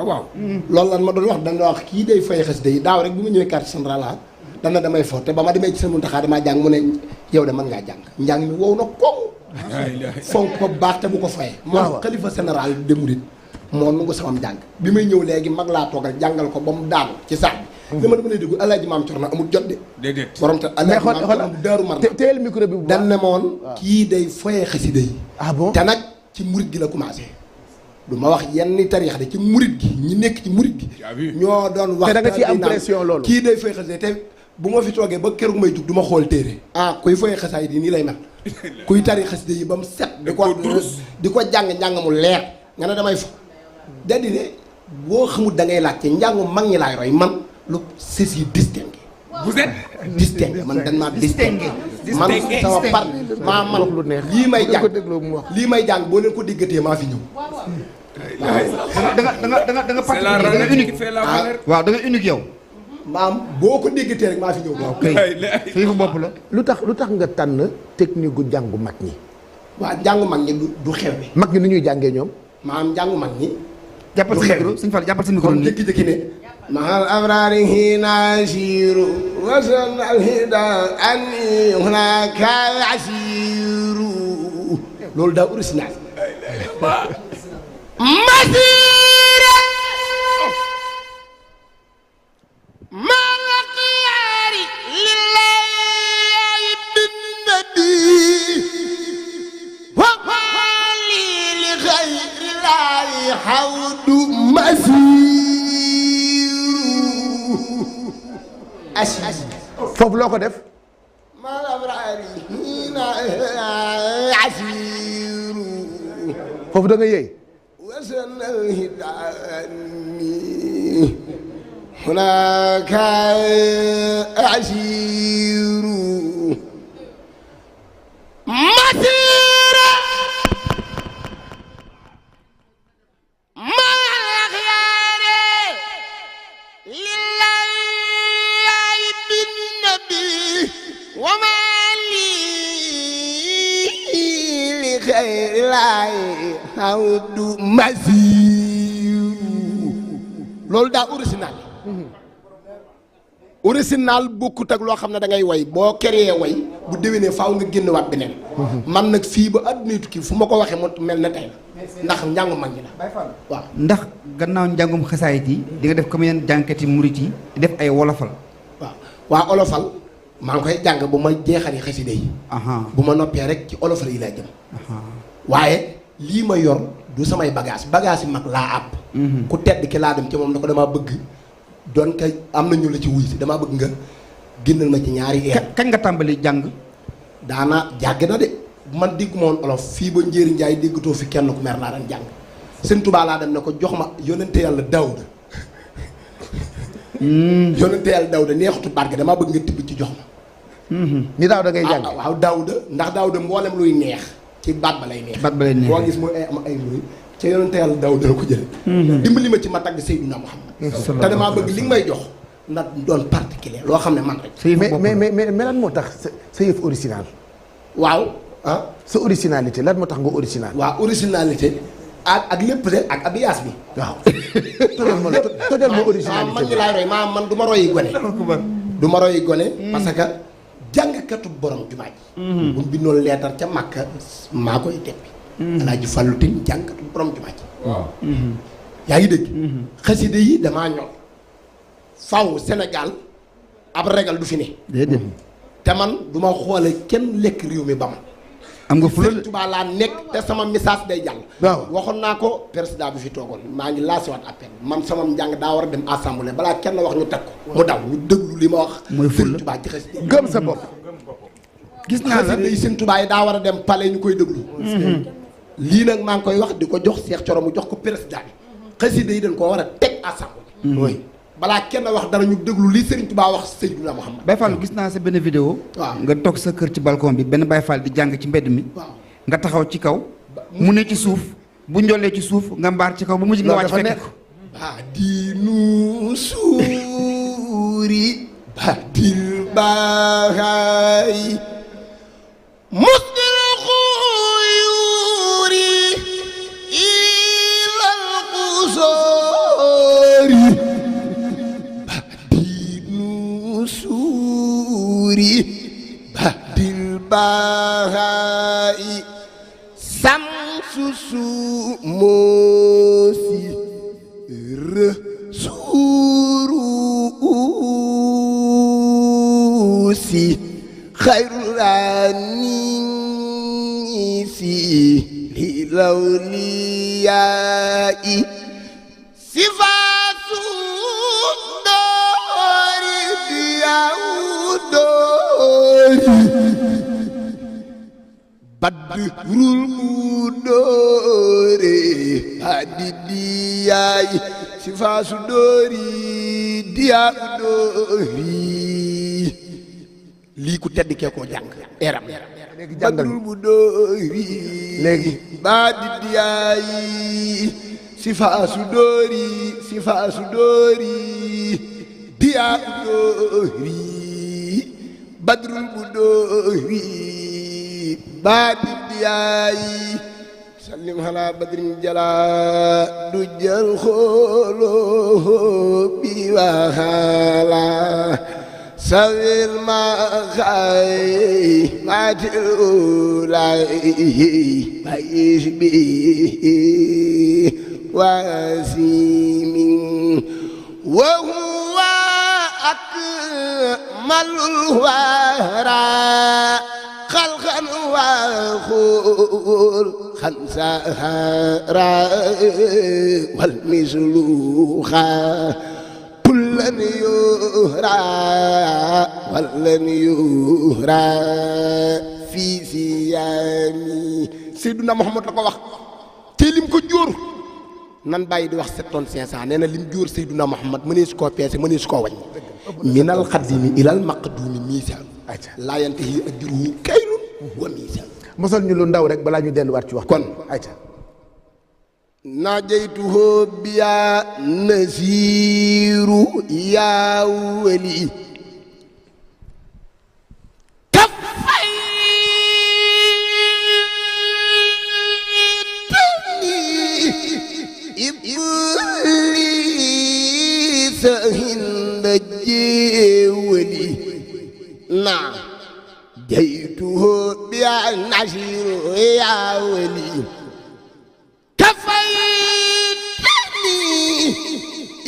waaw loolu lan ma doon wax dana wax kii day fay xasida yi daaw rek bi ma ñëwee quartier central la dana damay fo te ba ma demee ci seen Muntaxa damaa jàng mu ne yow de mën ngaa jàng njàng mi wow na koŋ fonk ko baax te bu ko fayee moom xalifa général de Mouride moo nu nga samam jàng bi may ñëw léegi mag laa toogal jàngal ko ba mu daanu ci saat bi li ma dama lay déglu alaaji maam Cerno amul jot de déedéet borom te alaaji maam Cerno amul daaru mar teel micro bi bu dan ne moon kii day foyee xasida yi ah bon te nag ci murit gi la commencé du ma wax yenn tariix de ci murit gi ñi nekk ci murit gi ñoo doon wax te da nga ci am pression loolu kii day foyee xasida te bu ma fi toogee ba keroog may jug du ma xool téere kuy foyee xasaay di nii lay mel kuy tari xasida yi ba mu set di ko jàng mu leer nga ne damay fa daldi ne boo xamul da ngay laajte njàngu mag ñi laay roy man lu ceci distingué vous êtes distingué man dañ maa distingué man sama part maa man lii may jàng boo leen ko déggatee maa fi ñëw da nga particulier unique waaw da nga unique yow maam boo ko déggatee rek maa fi ñëw waaw kay fii fu bopp la lu tax nga tànn technique gu jàngu mag ñi waaw jàngu mag ñi du xew bi mag ñi nu ñuy jàngee ñoom maam jàngu mag ñi jàppal sa micro suñu Fall jàppal sa micro comme jékki-jékki ne mahal abrari hina siru wasan alhida ani hunaka asiru loolu daa original masira malaqiyari lillahi bin nabi wa qali li ghayri lahi hawdu foofu loo ko def foofu da nga yëy hunaka asiru masira hawdu masiru loolu daa original bokkut ak loo xam ne da ngay way boo créé way bu déwénee faaw nga génn waat beneen man nag fii ba àdduna tukki fu ma ko waxee mu mel na tey ndax njàngu mag ñi la waaw ndax gannaaw njàngum xasaayit yi di nga def comme yeneen jànkati murit yi di def ay wolofal waa olofal maa ngi koy jàng bu ma jeexalee xasida yi bu ma noppee rek ci olofal yi laa jëm waaye lii ma yor du samay bagage yi mag laa àpp ku tedd ki laa dem ci moom na ko damaa bëgg doon ka am na ñu la ci wuy si damaa bëgg nga génnal ma ci ñaari kañ nga tàmbali jàng daana jàgg na de man déggu ma woon olof fii ba njëriñ njaay déggatoo fi kenn ku mer laa daan jàng sëñ Tuubaa laa dem ne ko jox ma yonente yàlla Daawuda yonente yàlla Daawuda neexutu barke damaa bëgg nga tibb ci jox ma ni daaw da ngay jàng waaw Daawuda ndax Daawuda mboolem luy neex ci baat ba lay neex boo gis mooy am ay muy ca yonente yàlla Daawuda la ko jële dimbali ma ci ma tagg Seydina Muhammad te damaa bëgg li nga may jox ndax doon particulier loo xam ne man rek mais lan moo tax sa yëf original waaw sa originalité lan moo tax nga original waaw originalité ak lépp de ak abiyaas bi waaw tojal ma originalité man ñi laay roy man du ma royi gone du ma royi gone parce que jàngkatu borom jumaa ji bu mu bindoon leetar ca Makka maa koy teppi Alaaji Fallu Tine jàngkatu borom jumaa ji waaw yaa ngi dégg xasida yi damaa ñor faw Sénégal ab regal du fi ne déedéet te man du ma xoole kenn lekk réew mi ba ma am nga fulal Sëñ Tuubaa laa nekk te sama message day jàll waaw waxoon naa ko président bi fi toogoon maa ngi laasiwaat appel man sama njàng daa war a dem assemblée balaa kenn wax ñu teg ko mu daw ñu déglu li ma wax mooy Sëñ Tuubaa ci xasida gëm sa bopp gis naa la xasida yi Sëñ Tuubaa yi daa war a dem palais ñu koy déglu lii nag maa ngi koy wax di ko jox Cheikh Thioro mu jox ko président bi xasida yi dañ koo war a teg assemblée oui balaa kenn wax dara ñu déglu li Serigne Touba wax Seydina Muhammad Baye Fall gis naa sa benn vidéo waaw nga toog sa kër ci balcon bi benn Baye Fall di jàng ci mbedd mi waaw nga taxaw ci kaw mu ne ci suuf bu njollee ci suuf nga mbaar ci kaw ba mujj nga wàcc fekk ko diinu suuri badil baay musdil xuyuuri ilal qusoo رسوسي خير الأنيسي للأولياء صفات دار دياودور بدر الدور هديدياي صفات دوري دياودوري lii ku tedd kee koo jàng eram léegi jàngal badrul bu dóori léegi baa di diyaayi sifaasu dóori diyaa dóori badrul bu dóori baa di diyaayi sallim ala badrin jala du jël xooloo bi waxala sawil ma xay maatil ulay bayis bi wasimin wa huwa akmalul wara xalqan wa xul xansahara wal misluxa kullan yuhra wallan yuhra fii siyaami Seydina Muhammad la ko wax te lim ko jóor nan bàyyi di wax 7 tonnes 500 nee na lim jóor Seydina Muhammad mënees koo peese mënees koo wañ minal xaddimi ilal maqdumi miisaan laa yantahi ajruhu kaylun wa miisaan mosal ñu lu ndaw rek balaa ñu delluwaat ci wax kon ayca najaytuhu biya nasiru ya wali kafaytani iblisa hinda jewali najaytuhu biya nasiru ya wali كفيتني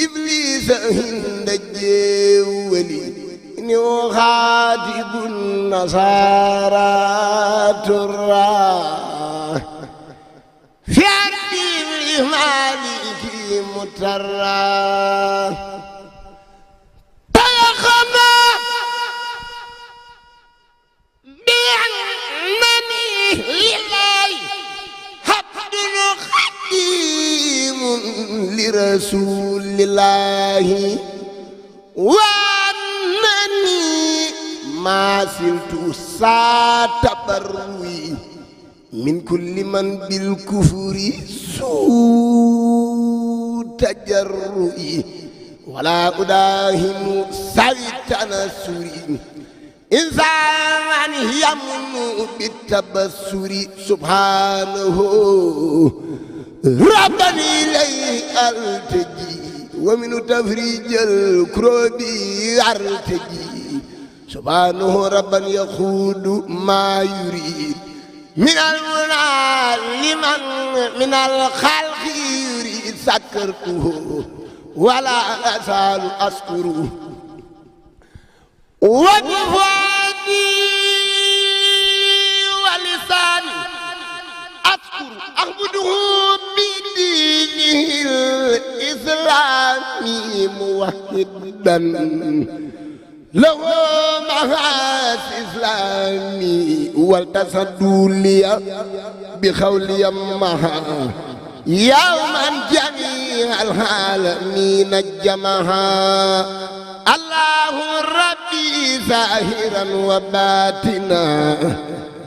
إبليس هند الجولي إني أخاطب النصارى ترى في عبد مالك مترى تيخنا بأنني لله لرسول الله وأنني ما زلت ساتبروي من كل من بالكفر سوء تجرؤي ولا أداهم سوي تنسري إنسان يمن بالتبصر سبحانه ربني إليه ألتجي ومن تفريج الكروب أرتجي سبحانه ربا يخوض ما يريد من المنى لمن من الخلق يريد سكرته ولا أزال أذكره وبفؤادي ولساني أذكر أعبده بدينه الإسلامي موحدا له محاس إسلامي والتصدوا لي بخولي معها يوما جميع العالمين جمعها الله ربي ظاهرا وباطنا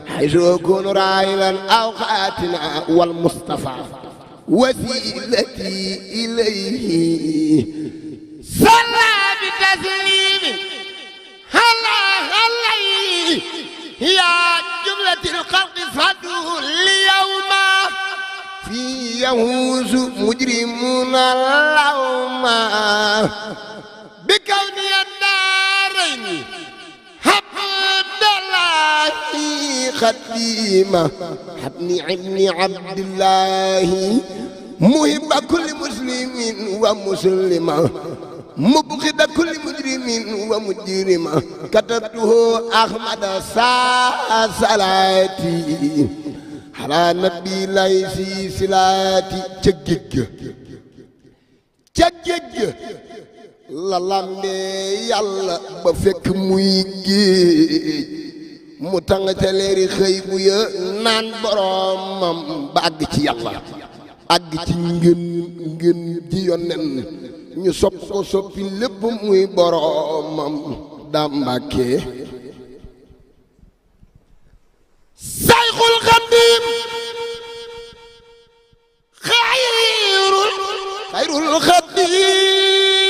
حيث أكون راعيا أو خاتنا والمصطفى وسيلتي إليه صلى بتسليم عليه يا جملة الخلق صدوا اليوم في يهوز مجرمون اللوم بكوني الدارين عبد الله خديمة حبني ابن عبد الله muhibba kulli muslimin wa muslima mubghida kulli mujrimin wa mujrima katabtuhu ahmada sa salati ala nabi laysi silati ca géej la lambe yàlla ba fekk muy géej mu tàng ca leeri xëy bu ya naan boromam ba àgg ci yàlla àgg ci ngën ji yonen ñu sopp ko soppi lépp muy boromam daa Mbàkke Sayxul Xadiim xayrul xadiimi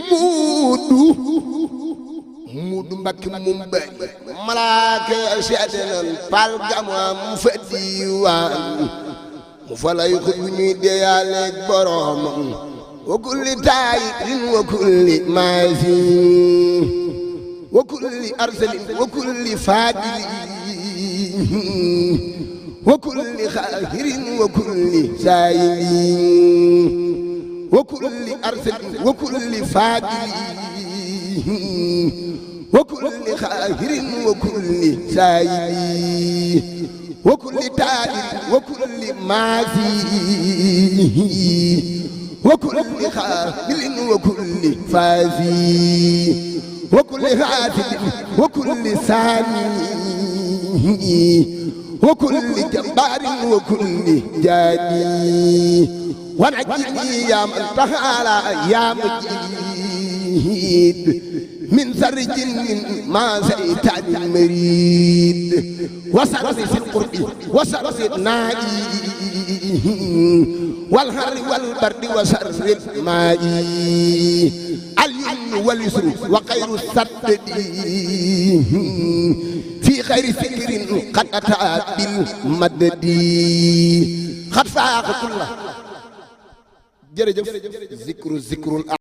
muudu Mbàkke mum bay malaaka ya seede nan pal gamam fa diiwaan mu fa lay xut bu ñuy deyaaleeg boromam wa kulli taayirin wa kulli maasin wa kulli arsalin wa kulli faajilin wa kulli xaahirin wa kulli saayilin wa kulli arsalin wa kulli faajilin wa kulli xaahirin wa kulli saayilin wa kulli taajirin wa kulli maazin wa kulli xaabilin wa kulli faazin wa kulli haadin wa kulli saani wa kulli jabbaarin wa kulli jaani wa najjini yaa man tahaala yaa mujiid min sarri jinnin maa saytaanin mariid wa sarri fil qurbi wa sarri naa'i wal harri wal bardi wa sarri maa'i al yumni wal yusri wa xayru saddadi fi xayri fikrin qad ataa bil madadi xad faaqa kulla jërëjëf zikrul